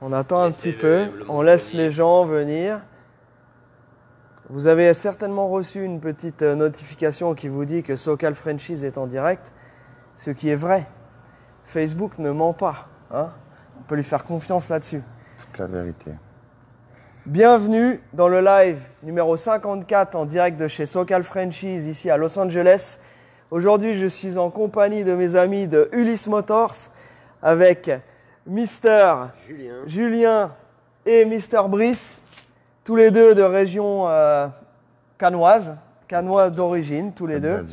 On attend un petit peu, on laisse les gens venir. Vous avez certainement reçu une petite notification qui vous dit que SoCal Frenchies est en direct, ce qui est vrai. Facebook ne ment pas, hein. On peut lui faire confiance là-dessus. Toute la vérité. Bienvenue dans le live numéro 54 en direct de chez SoCal Frenchies ici à Los Angeles. Aujourd'hui, je suis en compagnie de mes amis de Ulysse Motors avec Mister Julien et Mister Brice, tous les deux de région cannoise d'origine, tous les deux.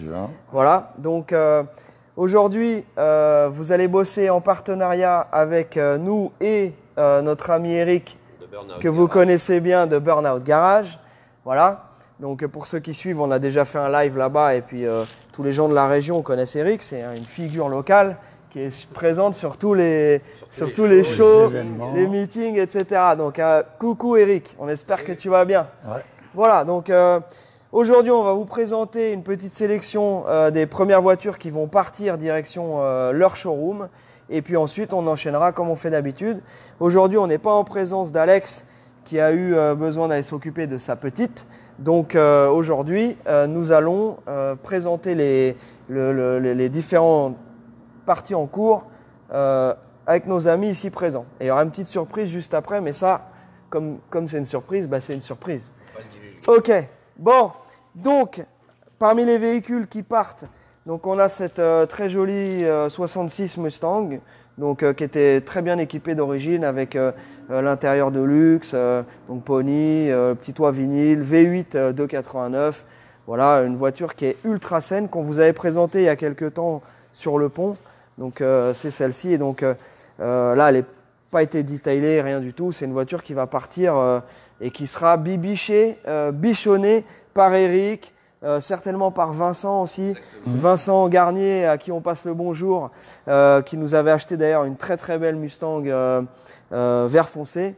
Voilà, donc aujourd'hui, vous allez bosser en partenariat avec nous et notre ami Eric, que vous connaissez bien de Burnout Garage. Voilà, donc pour ceux qui suivent, on a déjà fait un live là-bas et puis tous les gens de la région connaissent Eric, c'est une figure locale qui est présente sur tous les shows, les meetings, etc. Donc coucou Eric, on espère que tu vas bien. Ouais. Voilà, donc aujourd'hui on va vous présenter une petite sélection des premières voitures qui vont partir direction leur showroom. Et puis ensuite on enchaînera comme on fait d'habitude. Aujourd'hui on n'est pas en présence d'Alex qui a eu besoin d'aller s'occuper de sa petite. Donc aujourd'hui nous allons présenter les différentes parties en cours avec nos amis ici présents. Et il y aura une petite surprise juste après, mais ça, comme c'est une surprise, bah c'est une surprise. Ok, bon, donc parmi les véhicules qui partent, donc on a cette très jolie 66 Mustang, donc qui était très bien équipée d'origine avec l'intérieur de luxe, donc pony, petit toit vinyle, V8 289. Voilà, une voiture qui est ultra saine qu'on vous avait présentée il y a quelques temps sur le pont. Donc c'est celle-ci et donc là elle n'a pas été détaillée, rien du tout. C'est une voiture qui va partir et qui sera bichonnée par Eric, certainement par Vincent aussi. Exactement. Vincent Garnier à qui on passe le bonjour, qui nous avait acheté d'ailleurs une très très belle Mustang vert foncé,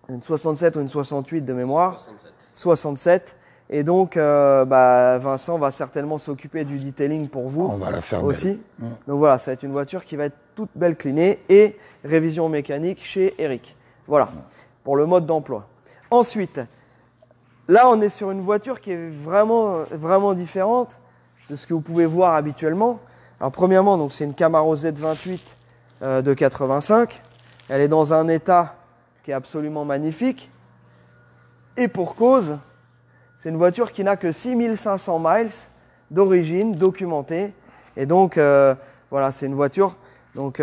une 67 ou une 68 de mémoire. 67. Et donc, Vincent va certainement s'occuper du detailing pour vous. On va la faire aussi. Donc voilà, ça va être une voiture qui va être toute belle clinée et révision mécanique chez Eric. Voilà, pour le mode d'emploi. Ensuite, là, on est sur une voiture qui est vraiment, vraiment différente de ce que vous pouvez voir habituellement. Alors, premièrement, donc, c'est une Camaro Z28 de 85. Elle est dans un état qui est absolument magnifique. Et pour cause, c'est une voiture qui n'a que 6500 miles d'origine documentée. Et donc, voilà, c'est une voiture. Donc,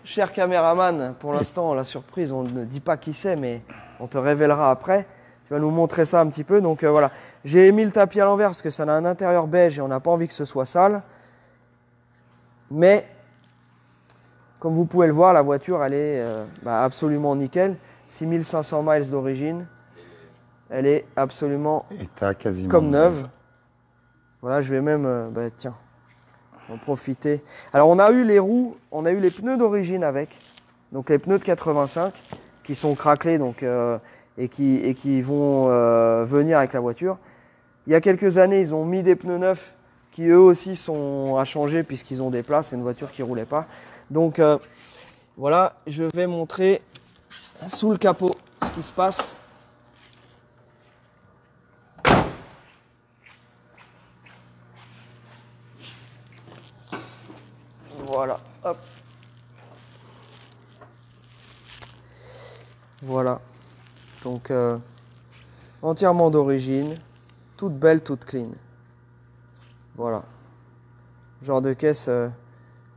cher caméraman, pour l'instant, la surprise, on ne dit pas qui c'est, mais on te révélera après. Tu vas nous montrer ça un petit peu. Donc, voilà. J'ai mis le tapis à l'envers parce que ça a un intérieur beige et on n'a pas envie que ce soit sale. Mais, comme vous pouvez le voir, la voiture, elle est absolument nickel. 6500 miles d'origine. Elle est absolument comme neuve. Voilà, je vais même, tiens, en profiter. Alors, on a eu les roues, on a eu les pneus d'origine avec. Donc, les pneus de 85 qui sont craquelés donc, et qui vont venir avec la voiture. Il y a quelques années, ils ont mis des pneus neufs qui eux aussi sont à changer puisqu'ils ont des places. C'est une voiture qui ne roulait pas. Donc, voilà, je vais montrer sous le capot ce qui se passe. Voilà, hop. Voilà. Donc, entièrement d'origine, toute belle, toute clean. Voilà. Genre de caisse,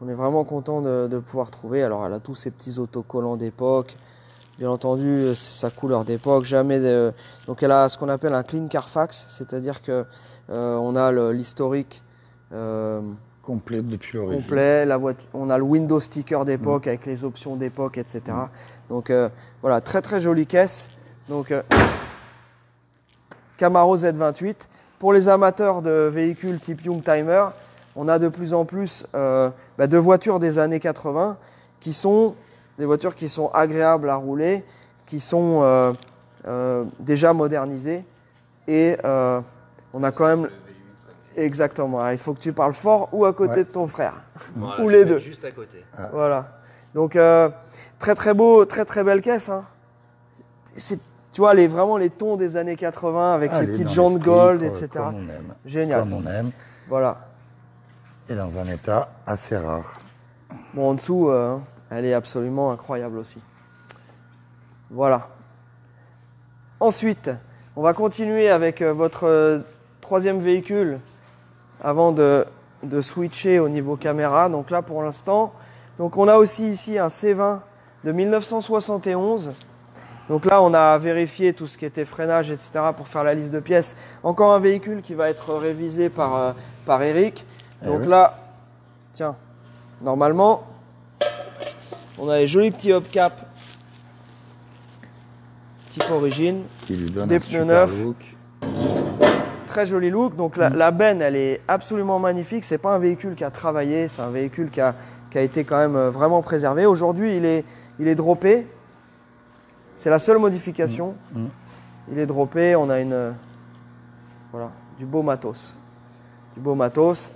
on est vraiment content de pouvoir trouver. Alors, elle a tous ces petits autocollants d'époque. Bien entendu, c'est sa couleur d'époque. Jamais de... Donc, elle a ce qu'on appelle un clean Carfax, c'est-à-dire que on a l'historique. Complet depuis l'origine. Complet, on a le Windows sticker d'époque avec les options d'époque, etc. Donc voilà, très très jolie caisse. Donc Camaro Z28. Pour les amateurs de véhicules type Youngtimer, on a de plus en plus de voitures des années 80 qui sont des voitures qui sont agréables à rouler, qui sont déjà modernisées et on a quand même... Exactement. Alors, il faut que tu parles fort ou à côté de ton frère. Voilà, ou les deux. Juste à côté. Voilà. Donc très très beau, très très belle caisse. Hein. Tu vois, vraiment les tons des années 80 avec ces petites jantes gold, etc. Comme on aime. Génial. Comme on aime. Voilà. Et dans un état assez rare. Bon, en dessous, elle est absolument incroyable aussi. Voilà. Ensuite, on va continuer avec votre troisième véhicule avant de switcher au niveau caméra. Donc là, pour l'instant, donc on a aussi ici un C20 de 1971. Donc là, on a vérifié tout ce qui était freinage, etc. pour faire la liste de pièces. Encore un véhicule qui va être révisé par Eric. Donc là, tiens, normalement, on a les jolis petits hubcaps type origine. Qui lui donne des un pneus super neufs. look. Très joli look. Donc la benne, elle est absolument magnifique. C'est pas un véhicule qui a travaillé, c'est un véhicule qui a été quand même vraiment préservé. Aujourd'hui, il est droppé. C'est la seule modification. Il est droppé. On a voilà, du beau matos. Du beau matos.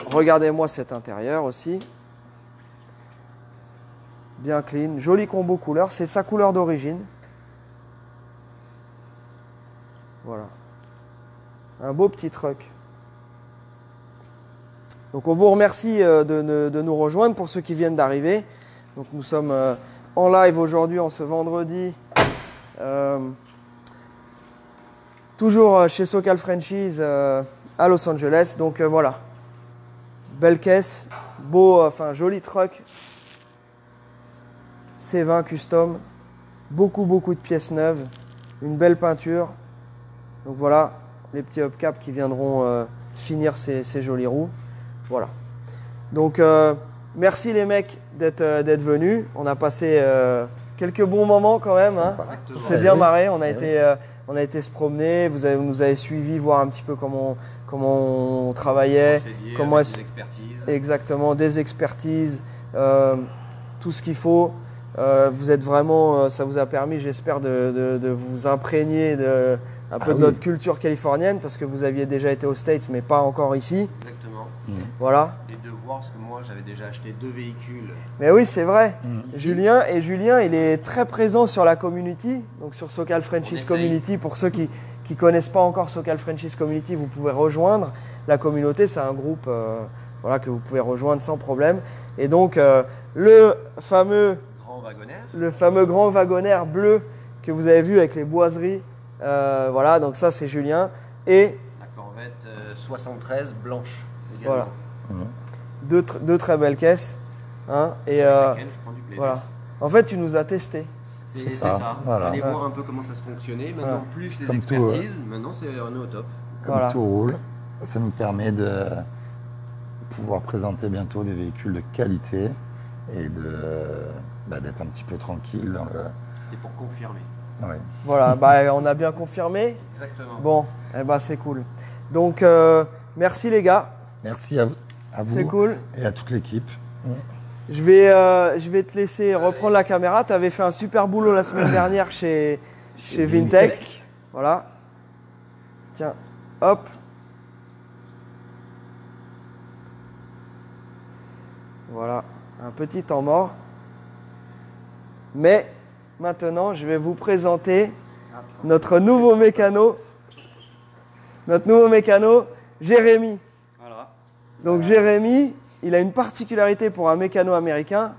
Regardez-moi cet intérieur aussi. Bien clean. Joli combo couleur. C'est sa couleur d'origine. Voilà. Un beau petit truck. Donc on vous remercie de nous rejoindre pour ceux qui viennent d'arriver. Donc nous sommes en live aujourd'hui, en ce vendredi. Toujours chez Socal Franchise à Los Angeles. Donc voilà. Belle caisse, beau, joli truck. C20 custom. Beaucoup de pièces neuves. Une belle peinture. Donc voilà, les petits hubcaps qui viendront finir ces jolies roues. Voilà. Donc merci les mecs d'être venus. On a passé quelques bons moments quand même. Hein. On s'est bien marré. On a été se promener. Vous nous avez suivis, voir un petit peu comment on travaillait, comment des expertises. Exactement, des expertises, tout ce qu'il faut. Vous êtes vraiment, ça vous a permis, j'espère, de vous imprégner un peu de notre culture californienne, parce que vous aviez déjà été aux States, mais pas encore ici. Exactement. Voilà. Et de voir, parce que moi, j'avais déjà acheté 2 véhicules. Mais oui, c'est vrai. Julien, il est très présent sur la community, donc sur Socal Franchise Community. Pour ceux qui ne connaissent pas encore Socal Franchise Community, vous pouvez rejoindre la communauté. C'est un groupe voilà, que vous pouvez rejoindre sans problème. Et donc, le fameux grand wagonaire bleu que vous avez vu avec les boiseries. Voilà, donc ça c'est Julien. Et la Corvette 73 blanche voilà. également. Deux très belles caisses. Hein, et avec laquelle je prends du plaisir. voilà. En fait, tu nous as testé. C'est ça. Voilà. Allez voir un peu comment ça se fonctionnait. Maintenant, plus les Comme expertises, maintenant on est au top. Comme tout roule, ça nous permet de pouvoir présenter bientôt des véhicules de qualité et d'être un petit peu tranquille dans le... C'était pour confirmer. Ouais. Voilà, on a bien confirmé. Exactement. Bon, c'est cool. Donc, merci les gars. Merci à vous C'est cool. et à toute l'équipe. Je vais te laisser reprendre la caméra. Tu avais fait un super boulot la semaine dernière chez Vintech. Voilà. Tiens, hop. Voilà, un petit temps mort. Mais maintenant, je vais vous présenter notre nouveau mécano. Jérémy. Voilà. Donc Jérémy, il a une particularité pour un mécano américain.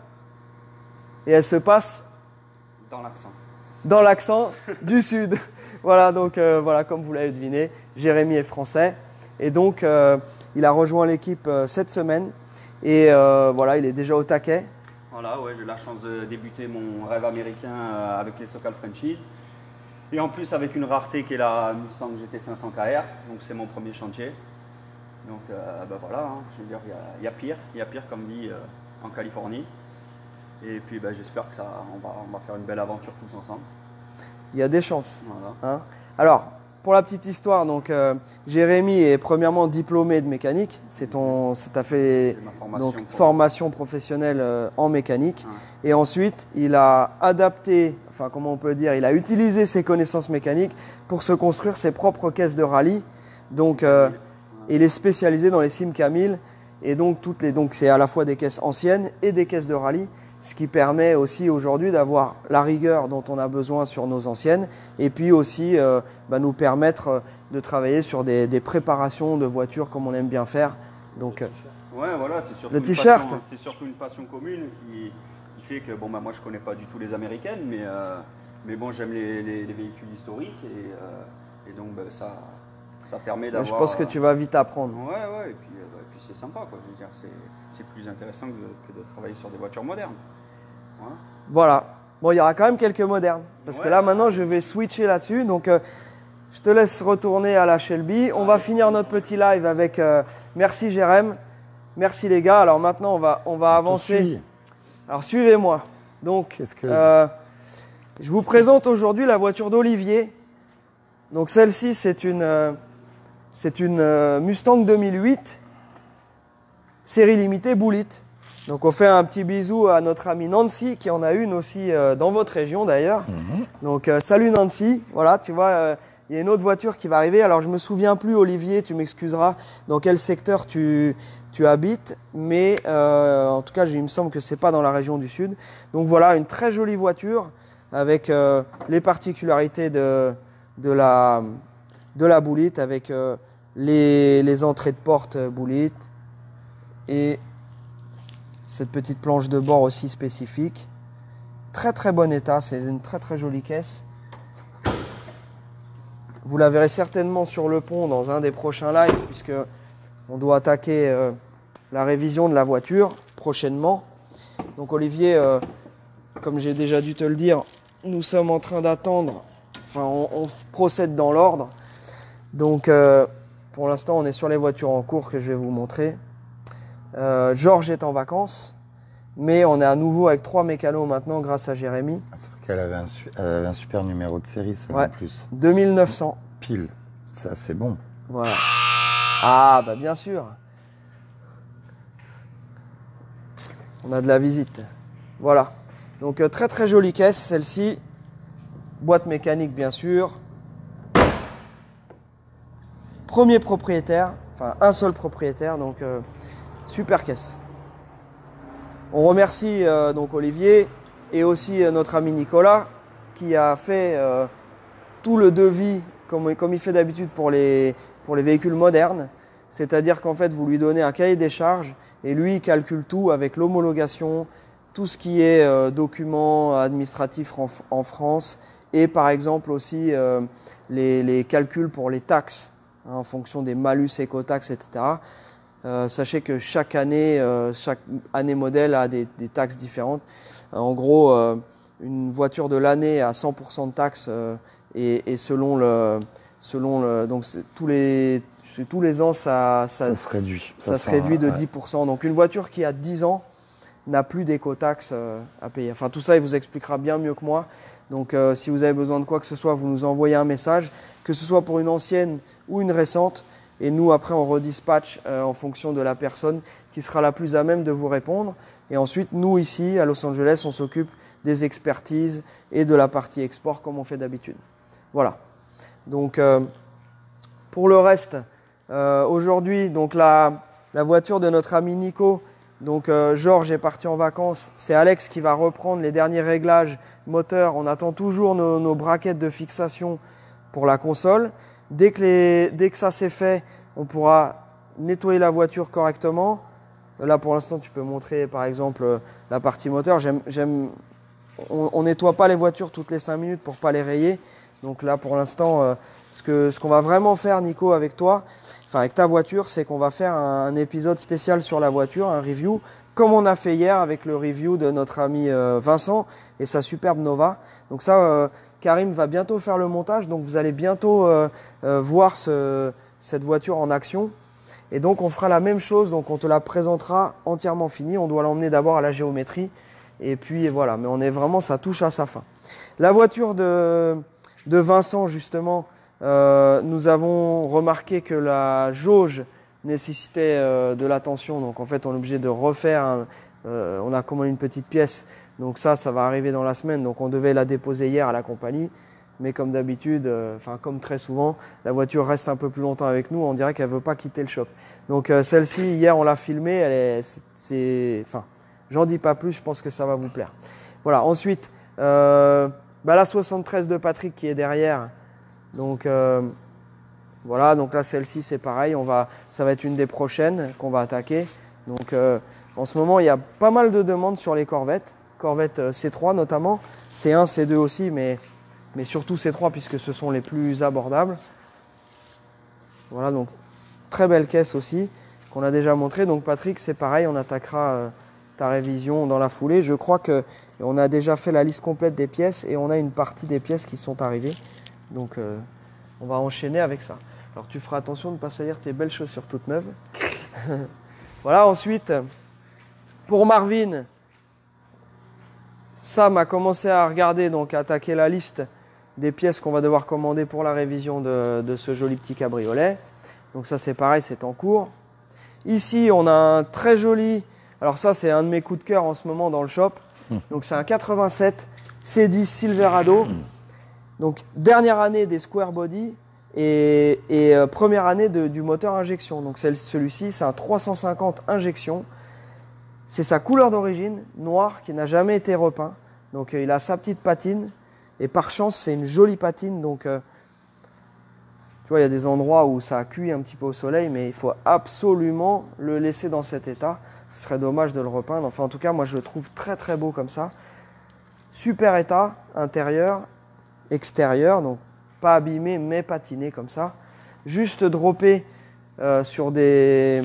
Et elle se passe dans l'accent du Sud. Voilà, donc voilà, comme vous l'avez deviné, Jérémy est français. Et donc, il a rejoint l'équipe cette semaine. Et voilà, il est déjà au taquet. Voilà, ouais, j'ai eu la chance de débuter mon rêve américain avec les Socal Franchise. Et en plus avec une rareté qui est la Mustang GT500 KR, donc c'est mon premier chantier. Donc voilà, hein, je veux dire, il y a pire comme vie en Californie. Et puis j'espère que on va faire une belle aventure tous ensemble. Il y a des chances. Voilà. Hein. Alors, pour la petite histoire, donc Jérémy est premièrement diplômé de mécanique. Tu as fait formation professionnelle en mécanique. Ouais. Et ensuite, il a adapté, il a utilisé ses connaissances mécaniques pour se construire ses propres caisses de rallye. Donc, il est spécialisé dans les Sim 1000 Et donc, c'est à la fois des caisses anciennes et des caisses de rallye, ce qui permet aussi aujourd'hui d'avoir la rigueur dont on a besoin sur nos anciennes et puis aussi nous permettre de travailler sur des préparations de voitures comme on aime bien faire. Donc, ouais, voilà, c'est surtout, c'est surtout une passion commune qui fait que bon, moi je connais pas du tout les américaines, mais bon, j'aime les véhicules historiques et donc ça permet d'avoir. Je pense que tu vas vite apprendre. Ouais, et puis c'est sympa, quoi. Je veux dire, c'est plus intéressant que de travailler sur des voitures modernes. Voilà. Bon, il y aura quand même quelques modernes. Parce que là, maintenant, je vais switcher là-dessus. Donc, je te laisse retourner à la Shelby. On va finir notre petit live avec merci Jérém. Merci les gars. Alors maintenant, on va avancer. Alors, suivez-moi. Donc, je vous présente aujourd'hui la voiture d'Olivier. Donc, celle-ci, c'est une Mustang 2008. Série limitée Bullitt. Donc on fait un petit bisou à notre amie Nancy qui en a une aussi dans votre région d'ailleurs. Donc salut Nancy. Voilà, tu vois, il y a une autre voiture qui va arriver. Alors je me souviens plus, Olivier, tu m'excuseras, dans quel secteur tu habites. Mais en tout cas, il me semble que c'est pas dans la région du sud. Donc voilà, une très jolie voiture avec les particularités de la Bullitt avec les entrées de porte Bullitt. Et cette petite planche de bord aussi spécifique. Très très bon état, c'est une très très jolie caisse. Vous la verrez certainement sur le pont dans un des prochains lives puisque on doit attaquer la révision de la voiture prochainement. Donc Olivier, comme j'ai déjà dû te le dire, nous sommes en train d'attendre, enfin on procède dans l'ordre. Donc pour l'instant on est sur les voitures en cours que je vais vous montrer. Georges est en vacances, mais on est à nouveau avec 3 mécanos maintenant grâce à Jérémy. C'est vrai qu'elle avait un super numéro de série, ça en plus. 2900. Pile, ça c'est bon. Voilà. Ah bah bien sûr. On a de la visite. Voilà. Donc très très jolie caisse celle-ci. Boîte mécanique bien sûr. Premier propriétaire, enfin un seul propriétaire, donc super caisse. On remercie donc Olivier et aussi notre ami Nicolas qui a fait tout le devis comme il fait d'habitude pour les véhicules modernes. C'est-à-dire qu'en fait vous lui donnez un cahier des charges et lui il calcule tout avec l'homologation, tout ce qui est documents administratifs en France et par exemple aussi les calculs pour les taxes en fonction des malus, écotaxes, etc. Sachez que chaque année modèle a des taxes différentes. En gros, une voiture de l'année a 100% de taxes et selon donc tous les ans ça se réduit. Ça se réduit de 10%. Donc une voiture qui a 10 ans n'a plus d'écotaxes à payer. Enfin tout ça il vous expliquera bien mieux que moi. Donc si vous avez besoin de quoi que ce soit, vous nous envoyez un message, que ce soit pour une ancienne ou une récente. Et nous, après, on redispatche en fonction de la personne qui sera la plus à même de vous répondre. Et ensuite, nous, ici, à Los Angeles, on s'occupe des expertises et de la partie export comme on fait d'habitude. Voilà. Donc, pour le reste, aujourd'hui, donc la voiture de notre ami Nico, donc Georges est parti en vacances. C'est Alex qui va reprendre les derniers réglages moteur. On attend toujours nos braquettes de fixation pour la console. Dès que ça c'est fait, on pourra nettoyer la voiture correctement. Là, pour l'instant, tu peux montrer, par exemple, la partie moteur. On nettoie pas les voitures toutes les 5 minutes pour pas les rayer. Donc là, pour l'instant, ce qu'on va vraiment faire, Nico, avec toi, enfin avec ta voiture, c'est qu'on va faire un épisode spécial sur la voiture, un review, comme on a fait hier avec le review de notre ami Vincent et sa superbe Nova. Donc ça, Karim va bientôt faire le montage, donc vous allez bientôt voir cette voiture en action. Et donc on fera la même chose, donc on te la présentera entièrement finie. On doit l'emmener d'abord à la géométrie. Et puis voilà, mais on est vraiment, ça touche à sa fin. La voiture de Vincent, justement, nous avons remarqué que la jauge nécessitait de l'attention. Donc en fait, on est obligé de refaire, on a commandé une petite pièce. Donc ça va arriver dans la semaine. Donc on devait la déposer hier à la compagnie. Mais comme d'habitude, enfin comme très souvent, la voiture reste un peu plus longtemps avec nous. On dirait qu'elle ne veut pas quitter le shop. Donc celle-ci, hier, on l'a filmée. Enfin, j'en dis pas plus, je pense que ça va vous plaire. Voilà, ensuite, la 73 de Patrick qui est derrière. Donc voilà, donc là, celle-ci, c'est pareil. Ça va être une des prochaines qu'on va attaquer. Donc en ce moment, il y a pas mal de demandes sur les Corvettes. Corvette C3 notamment. C1, C2 aussi, mais surtout C3 puisque ce sont les plus abordables. Voilà, donc très belle caisse aussi qu'on a déjà montré. Donc Patrick, c'est pareil, on attaquera ta révision dans la foulée. Je crois qu'on a déjà fait la liste complète des pièces et on a une partie des pièces qui sont arrivées. Donc on va enchaîner avec ça. Alors tu feras attention de ne pas salir tes belles chaussures toutes neuves. Voilà, ensuite, pour Marvin, Sam a commencé à regarder, donc à attaquer la liste des pièces qu'on va devoir commander pour la révision de ce joli petit cabriolet. Donc ça c'est pareil, c'est en cours. Ici on a un très joli, alors ça c'est un de mes coups de cœur en ce moment dans le shop. Donc c'est un 87 C10 Silverado. Donc dernière année des Square Body et première année du moteur injection. Donc celui-ci c'est un 350 injection. C'est sa couleur d'origine, noir, qui n'a jamais été repeint. Donc il a sa petite patine. Et par chance, c'est une jolie patine. Donc tu vois, il y a des endroits où ça a cuit un petit peu au soleil, mais il faut absolument le laisser dans cet état. Ce serait dommage de le repeindre. Enfin, en tout cas, moi, je le trouve très très beau comme ça. Super état, intérieur, extérieur. Donc pas abîmé, mais patiné comme ça. Juste droppé sur des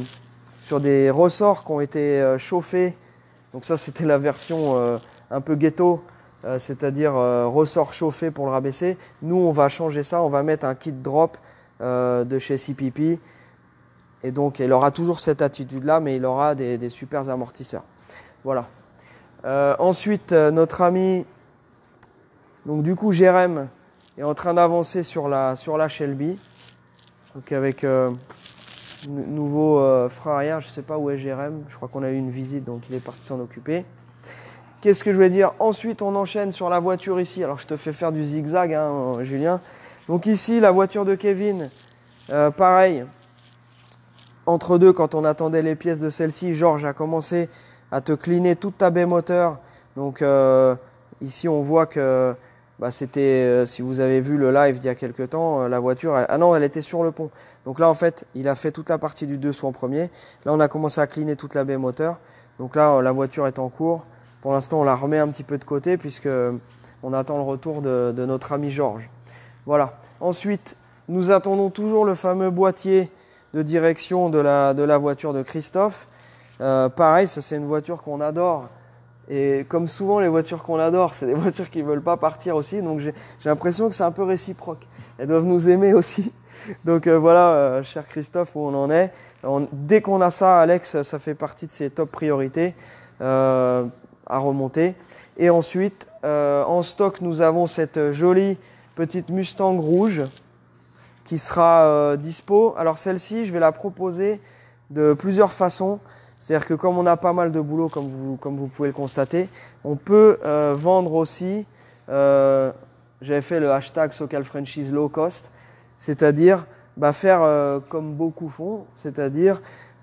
ressorts qui ont été chauffés. Donc ça, c'était la version un peu ghetto, c'est-à-dire ressort chauffé pour le rabaisser. Nous, on va changer ça, on va mettre un kit drop de chez CPP. Et donc, il aura toujours cette attitude-là, mais il aura des super amortisseurs. Voilà. Ensuite, notre ami, donc du coup, Jérém, est en train d'avancer sur la Shelby. Donc avec nouveau frein arrière, je ne sais pas où est Jérém, je crois qu'on a eu une visite, donc il est parti s'en occuper. Qu'est-ce que je voulais dire? Ensuite, on enchaîne sur la voiture ici. Alors, je te fais faire du zigzag, hein, Julien. Donc ici, la voiture de Kevin, pareil. Entre deux, quand on attendait les pièces de celle-ci, Georges a commencé à te cleaner toute ta baie moteur. Donc ici, on voit que c'était, si vous avez vu le live d'il y a quelques temps, la voiture, elle était sur le pont. Donc là, en fait, il a fait toute la partie du dessous en premier. Là, on a commencé à cleaner toute la baie moteur. Donc là, la voiture est en cours. Pour l'instant, on la remet un petit peu de côté puisque on attend le retour de notre ami Georges. Voilà. Ensuite, nous attendons toujours le fameux boîtier de direction de la voiture de Christophe. Pareil, ça c'est une voiture qu'on adore. Et comme souvent, les voitures qu'on adore, c'est des voitures qui ne veulent pas partir aussi. Donc j'ai l'impression que c'est un peu réciproque. Elles doivent nous aimer aussi. Donc voilà, cher Christophe, où on en est. Dès qu'on a ça, Alex, ça fait partie de ses top priorités à remonter. Et ensuite, en stock, nous avons cette jolie petite Mustang rouge qui sera dispo. Alors celle-ci, je vais la proposer de plusieurs façons. C'est-à-dire que comme on a pas mal de boulot, comme vous pouvez le constater, on peut vendre aussi, j'avais fait le hashtag Socal Franchise Low Cost, c'est-à-dire faire comme beaucoup font, c'est-à-dire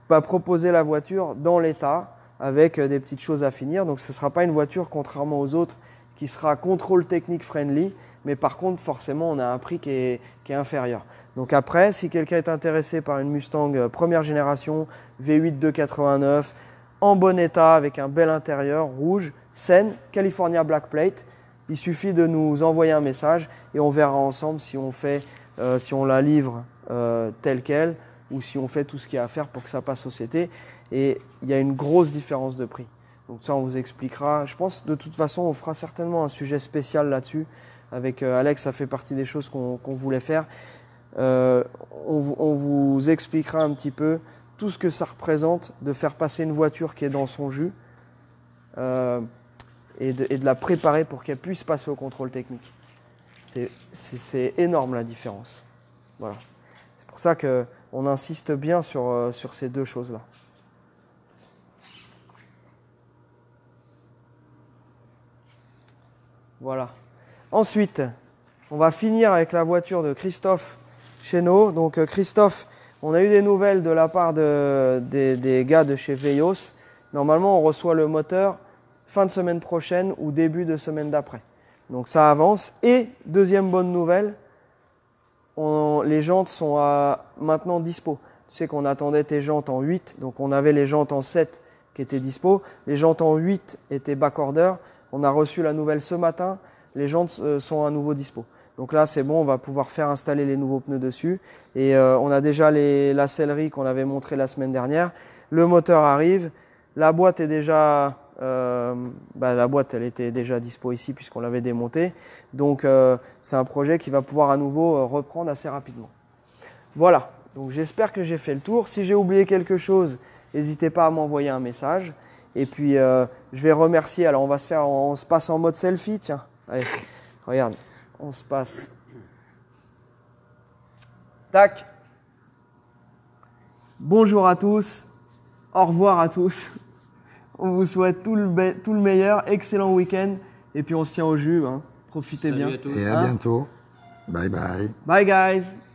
proposer la voiture dans l'état avec des petites choses à finir. Donc ce ne sera pas une voiture, contrairement aux autres, qui sera contrôle technique friendly, mais par contre, forcément, on a un prix qui est inférieur. Donc après, si quelqu'un est intéressé par une Mustang première génération, V8 289, en bon état, avec un bel intérieur, rouge, saine, California Black Plate, il suffit de nous envoyer un message et on verra ensemble si on la livre telle qu'elle ou si on fait tout ce qu'il y a à faire pour que ça passe au CT. Et il y a une grosse différence de prix. Donc ça, on vous expliquera. Je pense de toute façon, on fera certainement un sujet spécial là-dessus. Avec Alex, ça fait partie des choses qu'on voulait faire. On vous expliquera un petit peu tout ce que ça représente de faire passer une voiture qui est dans son jus et de la préparer pour qu'elle puisse passer au contrôle technique. C'est énorme la différence. Voilà. C'est pour ça qu'on insiste bien sur ces deux choses-là. Voilà. Ensuite, on va finir avec la voiture de Christophe Chénaud. Donc Christophe, on a eu des nouvelles de la part des gars de chez Veios. Normalement, on reçoit le moteur fin de semaine prochaine ou début de semaine d'après. Donc ça avance. Et deuxième bonne nouvelle, les jantes sont maintenant dispo. Tu sais qu'on attendait tes jantes en 8, donc on avait les jantes en 7 qui étaient dispo. Les jantes en 8 étaient backorder. On a reçu la nouvelle ce matin. Les jantes sont à nouveau dispo. Donc là, c'est bon, on va pouvoir faire installer les nouveaux pneus dessus. Et on a déjà la sellerie qu'on avait montré la semaine dernière. Le moteur arrive. La boîte est déjà... la boîte, elle était déjà dispo ici puisqu'on l'avait démontée. Donc, c'est un projet qui va pouvoir à nouveau reprendre assez rapidement. Voilà. Donc, j'espère que j'ai fait le tour. Si j'ai oublié quelque chose, n'hésitez pas à m'envoyer un message. Et puis, je vais remercier. Alors, on se passe en mode selfie. Tiens, allez, regarde. On se passe. Tac. Bonjour à tous. Au revoir à tous. On vous souhaite tout le meilleur. Excellent week-end. Et puis, on se tient au jus. Hein. Profitez Salut bien. à tous. Et à bientôt. Bye bye. Bye, guys.